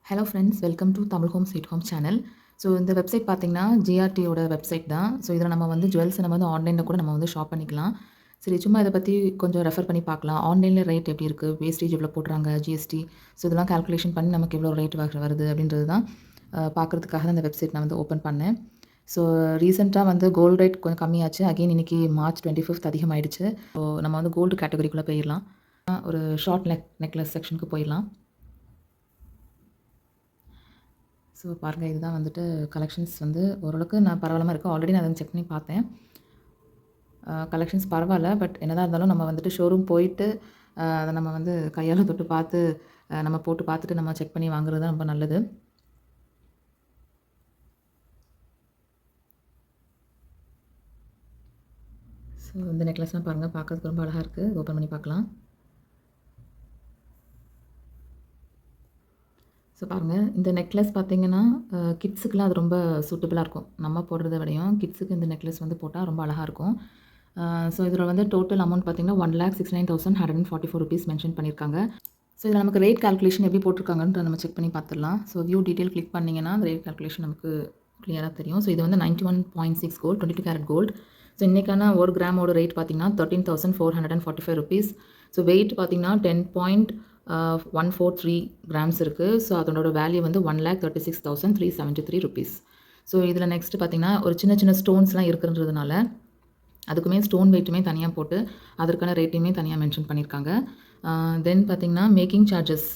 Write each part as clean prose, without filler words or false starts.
Hello friends, welcome to Tamil home sweet home channel. So இந்த website பார்த்தீங்கன்னா ஜிஆர்டியோட website தான். So இதில் நம்ம வந்து ஜுவல்ஸை நம்ம வந்து ஆன்லைனில் கூட நம்ம வந்து ஷாப் பண்ணிக்கலாம். சரி, சும்மா இதை பற்றி கொஞ்சம் ரெஃபர் பண்ணி பார்க்கலாம். ஆன்லைனில் ரேட் எப்படி இருக்குது, வேஸ்டேஜ் எவ்வளோ போடுறாங்க, ஜிஎஸ்டி, ஸோ இதெல்லாம் கால்குலேஷன் பண்ணி நமக்கு எவ்வளோ ரேட் வருது அப்படின்றது தான் பார்க்குறதுக்காக தான் இந்த வெப்சைட் நான் வந்து ஓப்பன் பண்ணேன். ஸோ ரீசெண்டாக வந்து கோல்டு ரேட் கொஞ்சம் கம்மியாச்சு. அகெயின் இன்றைக்கி மார்ச் 25 அதிகமாகிடுச்சு. ஸோ நம்ம வந்து கோல்டு கேட்டகரிக்குள்ளே போயிடலாம். ஒரு ஷார்ட் நெக்லஸ் செக்ஷனுக்கு போயிடலாம். ஸோ பாருங்கள், இதுதான் வந்துட்டு கலெக்ஷன்ஸ் வந்து ஓரளவுக்கு நான் பரவாயில்லாமல் இருக்குது. ஆல்ரெடி நான் அதை செக் பண்ணி பார்த்தேன். கலெக்ஷன்ஸ் பரவாயில்ல. பட் என்னதான் இருந்தாலும் நம்ம வந்துட்டு ஷோரூம் போயிட்டு அதை நம்ம வந்து கையால் தொட்டு பார்த்து நம்ம போட்டு பார்த்துட்டு நம்ம செக் பண்ணி வாங்குறது தான் ரொம்ப நல்லது. ஸோ இந்த நெக்லஸ்லாம் பாருங்கள், பார்க்கறதுக்கு ரொம்ப அழகாக இருக்குது. ஓப்பன் பண்ணி பார்க்கலாம். ஸோ பாருங்கள், இந்த நெக்லஸ் பார்த்தீங்கன்னா கிட்ஸுக்கெலாம் அது ரொம்ப சூட்டபுளாக இருக்கும். நம்ம போடுறத விடையும் கிட்ஸுக்கு இந்த நெக்லஸ் வந்து போட்டால் ரொம்ப அழகாக இருக்கும். ஸோ இதில் வந்து டோட்டல் அமௌண்ட் பார்த்தீங்கன்னா 1,69,144 ருபீஸ் மென்ஷன் பண்ணியிருக்காங்க. ஸோ இதில் நமக்கு ரேட் கால்குலேஷன் எப்படி போட்டிருக்காங்கன்ற நம்ம செக் பண்ணி பார்த்துடலாம். ஸோ வியூ டீட்டெயில் கிளிக் பண்ணிங்கன்னா அந்த ரேட் கால்குலேஷன் நமக்கு கிளியராக தெரியும். ஸோ இது வந்து 91.6 கோல்டு, 22 கேரட் கோல்டு. ஸோ இன்றைக்கான 1 கிராமோட ரேட் பார்த்தீங்கன்னா 13,445 ருபீஸ். ஸோ வெயிட் பார்த்தீங்கன்னா 10.143 கிராம்ஸ் இருக்குது. ஸோ அதனோட வேல்யூ வந்து 1,36,373 ருபீஸ். ஸோ இதில் நெக்ஸ்ட்டு பார்த்தீங்கன்னா ஒரு சின்ன சின்ன ஸ்டோன்ஸ்லாம் இருக்குன்றதுனால அதுக்குமே ஸ்டோன் வெயிட்டுமே தனியாக போட்டு அதற்கான ரேட்டையுமே தனியாக மென்ஷன் பண்ணியிருக்காங்க. தென் பார்த்தீங்கன்னா மேக்கிங் சார்ஜஸ்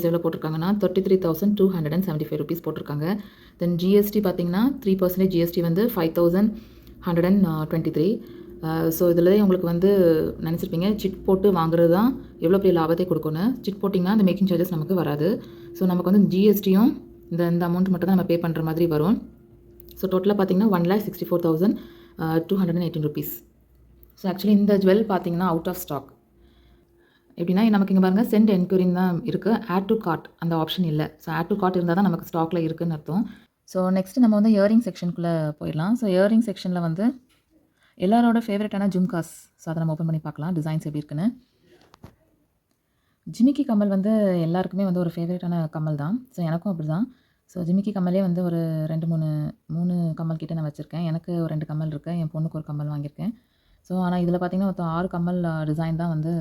எவ்வளோ போட்டிருக்காங்கன்னா 33,275 ருபீஸ் போட்டிருக்காங்க. தென் ஜிஎஸ்டி பார்த்தீங்கன்னா 3% ஜிஎஸ்டி வந்து 5,123. ஸோ இதில் உங்களுக்கு வந்து நினச்சிருப்பீங்க சிட் போட்டு வாங்குறது தான் எவ்வளோ பெரிய லாபத்தை கொடுக்கணும். சிட் போட்டிங்கன்னா அந்த மேக்கிங் சார்ஜஸ் நமக்கு வராது. ஸோ நமக்கு வந்து ஜிஎஸ்டியும் இந்த அமௌண்ட் மட்டும் தான் நம்ம பே பண்ணுற மாதிரி வரும். ஸோ டோட்டலாக பார்த்தீங்கன்னா 1,64,218 ருபீஸ். ஸோ ஆக்சுவலி இந்த ஜுவல் பார்த்தீங்கன்னா அவுட் ஆஃப் ஸ்டாக். எப்படின்னா நமக்கு இங்கே பாருங்கள் சென்ட் என்கொயரின்னு தான் இருக்குது. ஆட் டு கார்ட் அந்த ஆப்ஷன் இல்லை. ஸோ ஆட் டு கார்ட் இருந்தால் தான் நமக்கு ஸ்டாக்கில் இருக்குதுன்னு அர்த்தம். ஸோ நெக்ஸ்ட்டு நம்ம வந்து இயரிங் செக்ஷனுக்குள்ளே போயிடலாம். ஸோ இயரிங் செக்ஷனில் வந்து எல்லாரோட ஃபேவரட்டான ஜும்காஸ். ஸோ அதை நம்ம ஓப்பன் பண்ணி பார்க்கலாம் டிசைன்ஸ் எப்படி இருக்குன்னு. ஜிமிக்கி கம்மல் வந்து எல்லாருக்குமே வந்து ஒரு ஃபேவரட்டான கம்மல் தான். ஸோ எனக்கும் அப்படி தான். ஸோ ஜிமிக்கி கம்மலே வந்து ஒரு 3 கம்மல் கிட்டே நான் வச்சுருக்கேன். எனக்கு ஒரு 2 கம்மல் இருக்குது. என் பொண்ணுக்கு ஒரு கம்மல் வாங்கியிருக்கேன். ஸோ ஆனால் இதில் பார்த்தீங்கன்னா மொத்தம் 6 கம்மல் டிசைன் தான் வந்து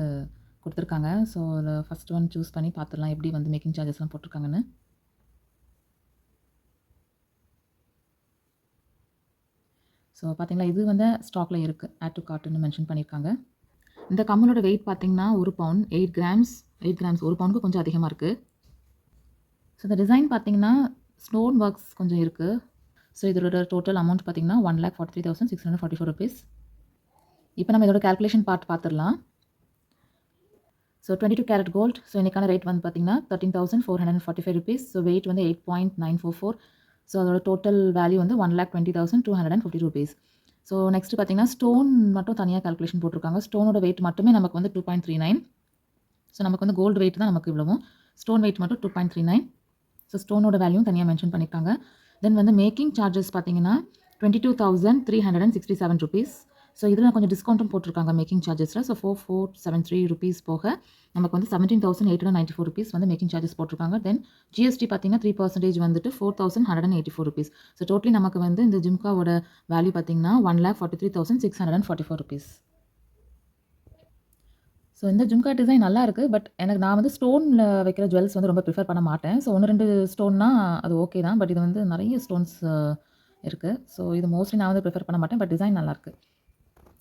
கொடுத்துருக்காங்க. ஸோ அதில் ஃபஸ்ட் ஒன் சூஸ் பண்ணி பார்த்துடலாம் எப்படி வந்து மேக்கிங் சார்ஜஸ்லாம் போட்டிருக்காங்கன்னு. ஸோ பார்த்தீங்களா, இது வந்து ஸ்டாக்கில் இருக்குது. ஆட் டு கார்ட்டுன்னு மென்ஷன் பண்ணியிருக்காங்க. இந்த கம்மலோட வெயிட் பார்த்தீங்கன்னா 1 பவுண்ட் 8 கிராம்ஸ் 1 பவுண்டுக்கு கொஞ்சம் அதிகமாக இருக்குது. ஸோ இந்த டிசைன் பார்த்தீங்கன்னா ஸ்டோன் ஒர்க்ஸ் கொஞ்சம் இருக்குது. ஸோ இதோட டோட்டல் அமௌண்ட் பார்த்தீங்கன்னா 1,43,644 ருபீஸ். இப்போ நம்ம இதோட கால்குலேஷன் பார்த்துடலாம். So 22 carat gold. ஸோ இன்றைக்கான ரேட் வந்து பார்த்தீங்கன்னா 13,445 ருபீஸ். ஸோ வெயிட் வந்து 8.944. ஸோ அதோட டோட்டல் வேல்யூ வந்து 1,20,250 ருபீஸ். ஸோ நெக்ஸ்ட்டு பார்த்தீங்கன்னா ஸ்டோன் மட்டும் தனியாக கால்குலேஷன் போட்டிருக்காங்க. ஸ்டோனோட வெயிட் மட்டுமே நமக்கு வந்து 2.39. ஸோ நமக்கு வந்து கோல்டு வெயிட் தான் நமக்கு இவ்வளவும். ஸ்டோன் வெயிட் மட்டும் 2.39. ஸோ ஸ்டோனோட வேல்யூ தனியாக மென்ஷன் பண்ணியிருக்காங்க. தென் வந்து மேக்கிங் சார்ஜஸ் பார்த்தீங்கன்னா 22,367 ருபீஸ். ஸோ இதில் கொஞ்சம் டிஸ்கவுண்ட்டும் போட்டிருக்காங்க மேக்கிங் சார்ஜஸில். ஸோ 4,473 ருபீஸ் போக நமக்கு வந்து 17,894 ருபீஸ் வந்து மேக்கிங் சார்ஜஸ் போட்டிருக்காங்க. தென் ஜிஎஸ்டி பார்த்தீங்கன்னா 3% வந்துட்டு 4,184 ருபீஸ். ஸோ டோட்டலி நமக்கு வந்து இந்த ஜிம்காவோட வேல்யூ பார்த்தீங்கன்னா 1,43,644 ருபீஸ். ஸோ இந்த ஜும்கா டிசைன் நல்லா இருக்குது. பட் நான் வந்து ஸ்டோனில் வைக்கிற ஜுவல்ஸ் வந்து ரொம்ப ப்ரிஃபர் பண்ண மாட்டேன். ஸோ 1-2 ஸ்டோன்னா அது ஓகே தான். பட் இது வந்து நிறைய ஸ்டோன்ஸ் இருக்குது. ஸோ இது மோஸ்ட்லி நான் வந்து ப்ரிஃபர் பண்ண மாட்டேன். பட் டிசைன் நல்லாயிருக்கு.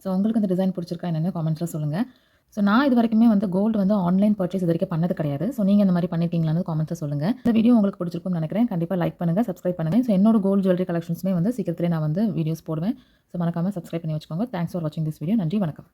ஸோ உங்களுக்கு இந்த டிசைன் பிடிச்சிருக்கா என்னென்னு காமெண்ட்ஸில் சொல்லுங்கள். ஸோ நான் இது வரைக்குமே வந்து கோல்டு வந்து ஆன்லைன் பர்ச்சேஸ் இது வரைக்கும் பண்ணது கிடையாது. ஸோ நீங்கள் இந்த மாதிரி பண்ணியிருக்கீங்களான்னு காமெண்ட்ஸில் சொல்லுங்கள். இந்த வீடியோ உங்களுக்கு பிடிச்சிருக்கும்னு நினைக்கிறேன். கண்டிப்பாக லைக் பண்ணுங்கள், சப்ஸ்கிரைப் பண்ணுங்கள். ஸோ என்னோட கோல்டு ஜுவல்லரி கலெக்ஷன்ஸுமே வந்து சீக்கிரத்திலே நான் வந்து வீடியோஸ் போடுவேன். ஸோ மறக்காமல் சப்ஸ்கிரைப் பண்ணி வச்சுக்கோங்க. தேங்க்ஸ் ஃபார் வாட்சிங் திஸ் வீடியோ. நன்றி, வணக்கம்.